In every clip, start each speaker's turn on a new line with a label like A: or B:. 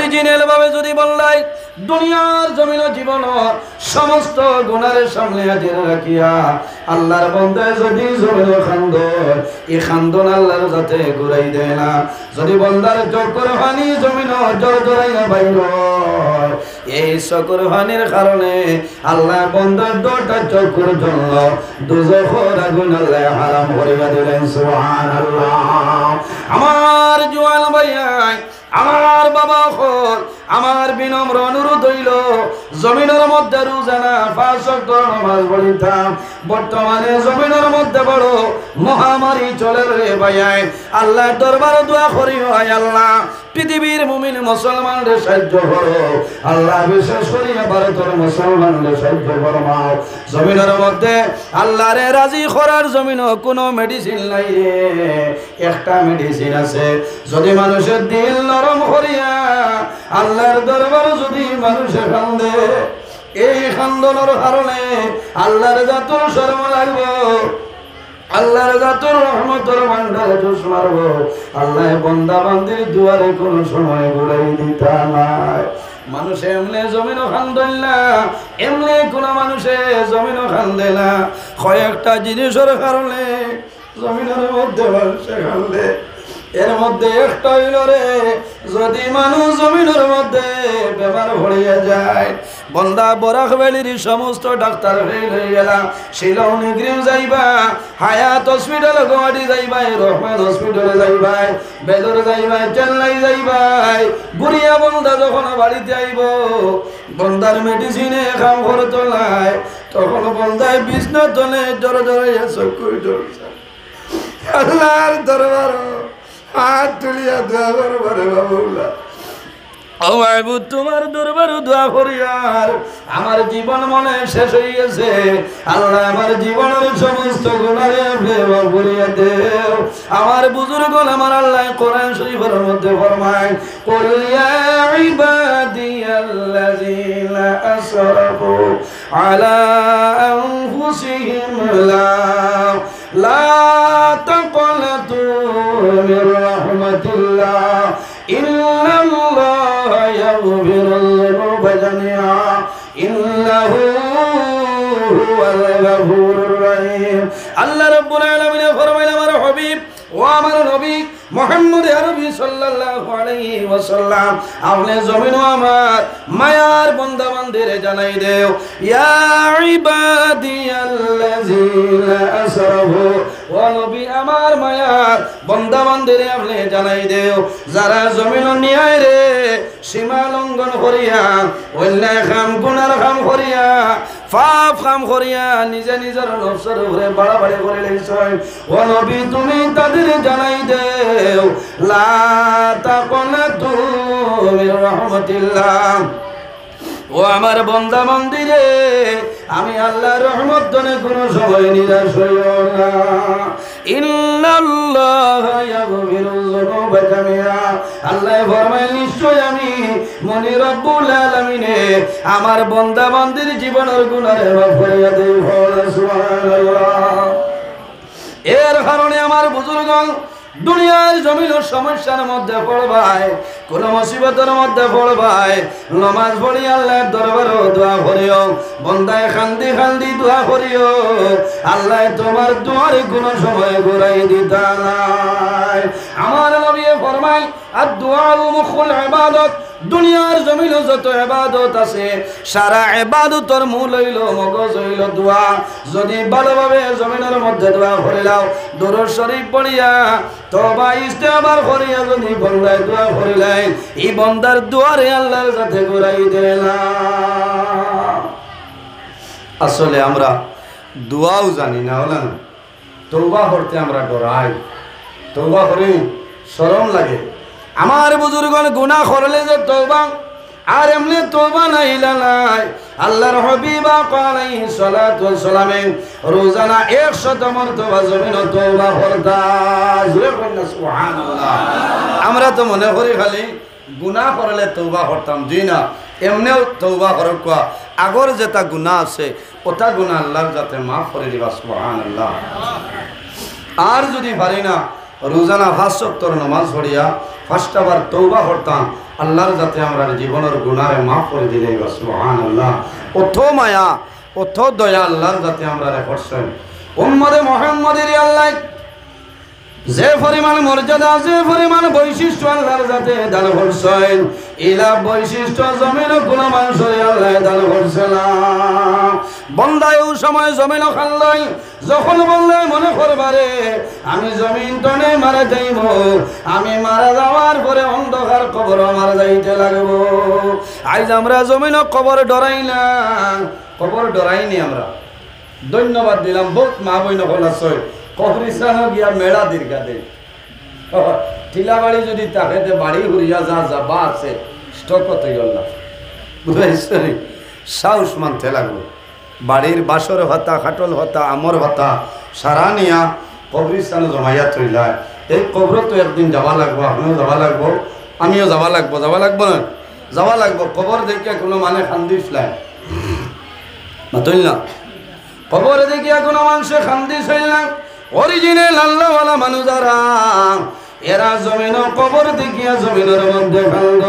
A: Original ভাবে যদি বললাই দুনিয়ার জমিন জীবন সমস্ত গুনার সামনে হাজির রাখিয়া আল্লাহর বান্দা যদি জমিন খান্দ এই খান্দন আল্লাহর যাতে ঘুরাই দেয় না যদি বান্দার চক্কর পানি জমিন জড়াইয়া বাইর এই চক্কর পানির কারণে আল্লাহ বান্দার দুটা চক্কর জন্য দুজখের আগুন আল্লাহ হারাম করিয়া দিলেন সুবহানাল্লাহ। আমার জওয়ান ভাইয়া আমার বাবা হল আমার বিনম্র অনুরোধ হইল জমিনের মধ্যে রোজানা 5 ওয়াক্ত নামাজ পড়িতাম বর্তমানে জমিনের মধ্যে বড় মহামারী চলে রে ভাইয়াই আল্লাহর দরবারে দোয়া করি হয় আল্লাহ পৃথিবীর মুমিন মুসলমানদের সাহায্য করো আল্লাহ বিশেষ করে ভারতের মুসলমানদের সাহায্য ফরমাও জমিনের মধ্যে আল্লাহরে রাজি করার জমিন কোনো মেডিসিন নাই রে একটা মেডিসিন আছে যদি মানুষের দিল নরম করিয়া আল্লাহর দরবারে যদি মানুষের কান্দে এই কান্দনের কারণে আল্লাহর জাতুর শরম লাগবে আল্লাহর জাতুর রহমতের ভান্ডারে জোশ মারবো আল্লাহ বান্দা বান্দির দুয়ারে কোন সময় ঘুরাই দিতা নাই মানুষে এমনি জমিনও খান্দে না এমনি কোন মানুষে জমিনও খান্দে না কয়েকটা জিনিসের কারণে জমিনের মধ্যে মানুষে খান্দে এর মধ্যে একটা হইল রে যদি মানুষ জমিনের মধ্যে বেমার ভরিয়া যায় বন্দা বরাক ভ্যালির সমস্ত ডাক্তার ফেল হয়ে গেলাম শিলং নিগ্রিম যাইবা হায়াত হসপিটাল গুয়াহাটি যাইবাই রহমান হসপিটালে যাইবাই বেদর যাইবাই চেন্নাই যাইবাই বুড়িয়া বন্দা যখন বাড়িতে আইব বন্দার মেডিসিনে কাম করতো নাই তখন বন্দায় বিছনা তলে জড়ে জড়ে চকুর জড়ছে আল্লাহর দরবার হাত তুলিয়া দোয়া করবারে বাবুল্লাহ ও মাহবুব তোমার দরবারে দোয়া করি আর আমার জীবন মনে শেষ হয়ে গেছে আল্লাহ আমার জীবনের সমস্ত গুনাহ মাফ করিয়া দেও আমার বুজুর্গ আমার আল্লাহ কোরআন শরীফের মধ্যে ফরমায় কুল ইয়া ইবাদিয়াল্লাযিনা আসরাফু আলা আনফুসিহিম লা তাকনাতু মির রাহমাতিল্লাহ ইন্নাল্লাহা ইয়াগফিরুয যুনুবা জামিআ ইন্নাহু হুয়াল গফুরুর রহিম। আল্লাহ রাব্বুল আলামিন ফরমাইলেন আমার হাবিব ও আমার নবী মুহাম্মদ আরবি সাল্লাল্লাহু আলাইহি ওয়াসাল্লাম আপনি জমিন আমার মায়ার বান্দা বান্দিরে জানাই দেও ইয়া ইবাদিয়াল্লাযিনা আসরাফু ও নবী আমার মায়ার বান্দা বান্দিরে আপনি জানাই দেও যারা জমিন নিয়ায় রে সীমা লঙ্ঘন করিয়া অন্যায় কাম গুনার কাম করিয়া পাপ কাম করিয়া নিজে নিজের নফসের উপরে বাড়াবাড়ি করে লইছেন ও নবী তুমি তাদের জানাই দেও লা তাকনাতু মির রাহমাতিল্লাহ ও আমার বান্দা বান্দিরে আমি আল্লাহর রহমত জন্য কোনো সময় নিরাশ হইও না ইন্নাল্লাহা ইয়াগফিরুয যুনুবা জামিআ আল্লাহ ফরমায় নিশ্চয় আমি মনি রব্বুল আলামিনে আমার বান্দা বান্দির জীবনের গুনাহ মাফ করিয়া দেই সুবহানাল্লাহ। এর কারণে আমার বুজুর্গগণ দুনিয়ার জমিন সমস্যার মধ্যে পড়বাই কোন মুসিবতের মধ্যে পড়বাই নামাজ পড়ি আল্লাহর দরবারে দোয়া করিও বন্দায় খান্দি খান্দি দোয়া করিও আল্লাহ তোমার দুয়ারে কোন সময় ঘুরাই দিতা নাই। আমার নবী ফরমায় আদ-দুআ মুখুল ইবাদত দুনিয়ার জমিন যত ইবাদত আছে সারা ইবাদতের মূল হইল মগজ হইল দোয়া যদি ভালোভাবে জমিনের মধ্যে দোয়া করিলাও দরুদ শরীফ পড়িয়া তওবা ইস্তেগফার করিয়া যদি বন্দায় দোয়া করিলাই এই বন্দার দুয়ারে আল্লাহর কাছে ঘুরাই দেনা। আসলে আমরা দোয়াও জানি না হলো না তওবা করতে আমরা ডরাই তওবা করি শরম লাগে। আমার বুজুর্গণ গুনাহ করলে যে তওবা আর এমনি তওবা নাইলা নাই আল্লাহর হাবিব আলাইহিস সালাতু ওয়াস সালাম রোজানা 100 মরতবা জমিন তওবা করতা সুবহানাল্লাহ। আমরা তো মনে করি খালি গুনাহ করলে তওবা করতাম জি না এমনিও তওবা করার কোয়া আগর যেটা গুনাহ আছে ওটা গুনাহ আল্লাহর যাতে মাফ করে দিবা সুবহানাল্লাহ। আর যদি পারি না রোজানা 5 ওয়াক্ত নামাজ পড়িয়া 5টা বার তওবা করতাম আল্লাহর যাতে আমরা জীবনের গুনারে মাফ করে দিলে সুবহানাল্লাহ। অথ মায়া অথ দয়া আল্লাহর যাতে আমরা করছেন উম্মতে মুহাম্মদের আল্লাহ যে পরিমাণ মর্যাদা যে পরিমাণ বৈশিষ্ট্য আল্লাহর যাতে দান করছেন ইলা বৈশিষ্ট্য জমিন কোন মানুষের আল্লাহ দান করছে না। বন্দায় সময় জমিন খাল্লাই যখন বললে মনে করবারে আমি জমিন টনে মারা যাইব, আমি মারা যাওয়ার পরে অন্ধকার কবর মারা যাইতে লাগবো। আজ আমরা জমিন কবর ডরাই না, কবর ডরাইনি আমরা। ধন্যবাদ দিলাম বহুত মা বইন হলাছয় কবরিস্তানে গিয়া মেলা দীর্ঘা দেয় ঠিলাবাড়ি যদি তাকে বাড়ি ঘুরিয়া যা যাবা আছে স্টক কত গেল বুঝাইছি সাহস মানতে লাগলো। বাড়ির বাসর ভাতা খাটল ভাতা আমর ভাতা সারা নিয়া কবরিস্তানে জমাইয়া থইলায়। এই কবর তো একদিন যাওয়া লাগবো, আপনিও যাওয়া লাগবো, আমিও যাওয়া লাগবো। যাওয়া লাগবো না যাওয়া লাগবো। কবর দেখে কোনো মানে খান্দিস লাই মাতইল না, কবর দেখিয়া কোনো মানুষে খান্দিস হইল না। অরিজিনাল আল্লাহওয়ালা মানুষ যারা এরা জমিন কবর দেখিয়া জমিনের মধ্যে খান্দ।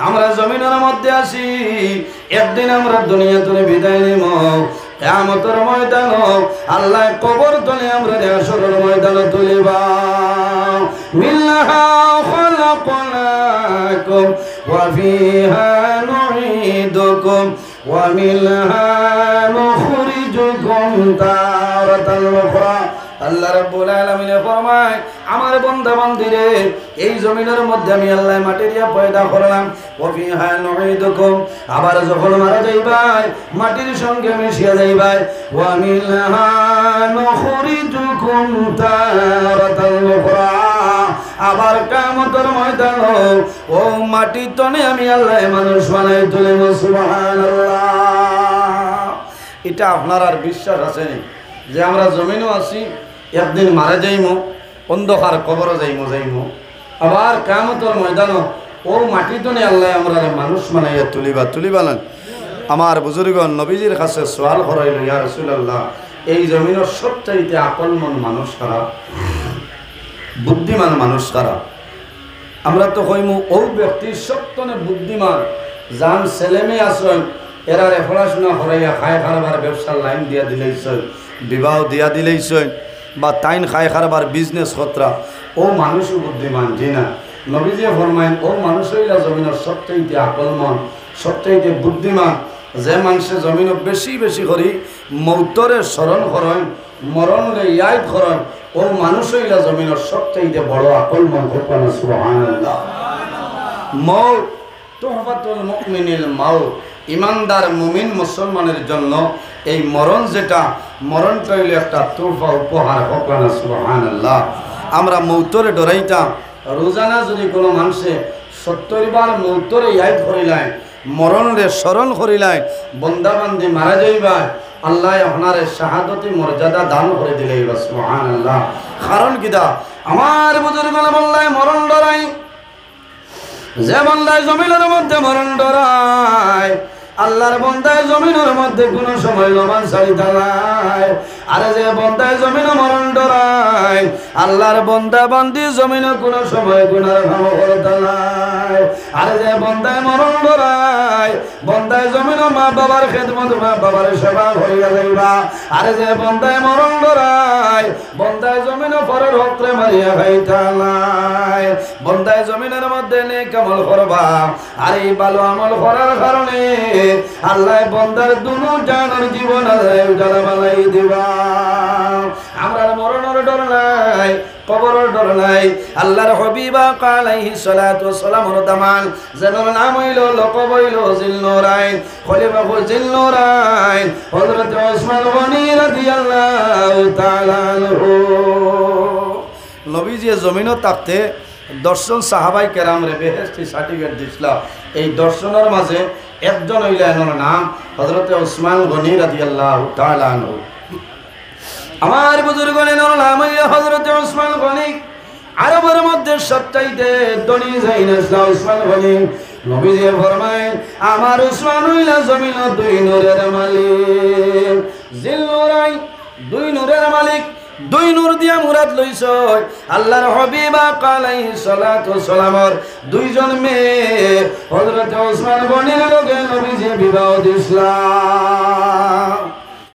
A: আমরা জমিনের মধ্যে আসি, একদিন আমরা দুনিয়া তুলে বিদায় নিব। কিয়ামতের ময়দান আল্লাহ কবর তলে আমরা হাসরের ময়দান তুলিবা। মিনহা খালাকনাকুম ওয়া ফিহা নুঈদুকুম ওয়া মিনহা নুখরিজুকুম তারাতাল উখরা। আল্লাহ রাব্বুল আলামিন ফরমায় আমার বান্দা বান্দিরে এই জমিনের মধ্যে আমি আল্লাহ মাটি দিয়া পয়দা করলাম। ওয়া ফিহা নুঈদুকুম আবার যখন মারা যাইবাই মাটির সঙ্গে মিশিয়া যাইবাই। ওয়া মিনহা নুখরিজুকুম তারাতাল উখরা আবার কিয়ামতের ময়দান ও মাটির তনে আমি আল্লাহ মানুষ বানাই তুলিব। সুবহানাল্লাহ। এটা আপনার আর বিশ্বাস আছে নি যে আমরা জমিনও আছি, একদিন মারা যাইমু, অন্ধকার কবরও যাইমু, আবার কিয়ামতের ময়দান ও মাটি তনে আল্লাহ আমরা মানুষ বানাইয়া তুলিবা না। আমার বুজুর্গণ নবীজির কাছে সওয়াল করাইল, ইয়া রাসূলুল্লাহ এই জমিনের সবচাইতে আকলমন মানুষ কারা, বুদ্ধিমান মানুষ কারা? আমরা তো কইমু ও ব্যক্তি সত্যনে বুদ্ধিমান যান ছেলে মেয়ে আসেন এরারে পড়াশোনা করাইয়া খায় খারবার ব্যবসার লাইন দিয়া দিলেইছেন, বিবাহ দিয়া দিলেইছেন, বা তাইন খায় খারবার বিজনেস খতরা, ও মানুষও বুদ্ধিমান। জি না, নবীজি ফরমাইন ও মানুষ হইলা জমিনের সবচাইতে আকলমন সবচাইতে বুদ্ধিমান। যে মানুষে জমিন বেশি বেশি করি মৌতরে স্মরণ করেন, মরণরে ইয়াদ করেন, ও মানুষ হইলা জমিনের সবচাইতে বড় আকলমন। সুবহানাল্লাহ। মৌত তুহফাতুল মুমিনিল মাউত, ইমানদার মুমিন মুসলমানের জন্য এই মরণ যেটা, মরণটা হইল একটা তোহফা উপহার। সুবহানাল্লাহ। আমরা মৌতরে ডরাইতাম, রোজানা যদি কোনো মানুষে 70 বার মৌতরে ইয়াদ করিলায়, মরণরে স্মরণ করিলায়, বন্দাবান্দি মারা যাইবা আল্লাহ আপনার শাহাদতি মর্যাদা দান করে দিলে। সুবহানাল্লাহ। কারণ কিটা আমার বুজুর্গরা বললাই মরণ ডরাই, যে বন্দায় জমিনের মধ্যে মরণ ডরায় আল্লাহর বন্দায় জমিনের মধ্যে কোনো সময় নমাজ ছাড়িতা নাই। আরে যে বন্দায় জমিন মরণ ডরায় আল্লাহর বন্দা বান্দি জমিনে কোনো সময় গুনার কাম করতা নাই। আরে যে বন্দায় মরণ ডরায় বন্দায় জমিন মা বাবার খেদমত মা বাবার সেবা হইয়া যাইবা। আরে যে বন্দায় মরণ ডরায় বন্দায় জমিন পরের হকরে মারিয়া খাইতা নাই। বন্দায় জমিনের মধ্যে নেক আমল করবা, আর এই ভালো আমল করার কারণে আল্লাহ বন্দার দুনো জানার জীবন আল্লাহ উজালা বানাই দিবা। আমরা মরণের ডর নাই, কবরের ডর নাই। আল্লাহর হাবিবা আলাইহিস সালাতু ওয়াস সালামের দামান জানার নাম হইল লকব হইল জিলনুরাইন, খলিফা জিলনুরাইন হযরত ওসমান গনি রাদিয়াল্লাহু তাআলা আনহু। নবীজি জমিনে থাকতে 10 জন সাহাবায়ে কেরামরে বেহেশতি সার্টিফিকেট দিছিল। এই 10 জনের মাঝে একজন হইলেন নাম হযরত ওসমান গনি রাদিয়াল্লাহু তাআলা আনহু। আমার বুজুর্গনের নাম হইল হযরত ওসমান গনি। আরবের মধ্যে সবচাইতে ধনী জাইন ওসমান গনি। নবীজি ফরমায় আমার ওসমান হইল জমিনের 2 নূরের মালিক। জিলনুরাইন 2 নূরের মালিক। দুই নূর দিয়া মুরাদ লইছ আল্লাহর হাবিবা আলাইহিস সালাতু ওয়াস সালামর দুইজন মেয়ে হযরত ওসমান গনির লগে নবীজি বিবাহ দিছলা।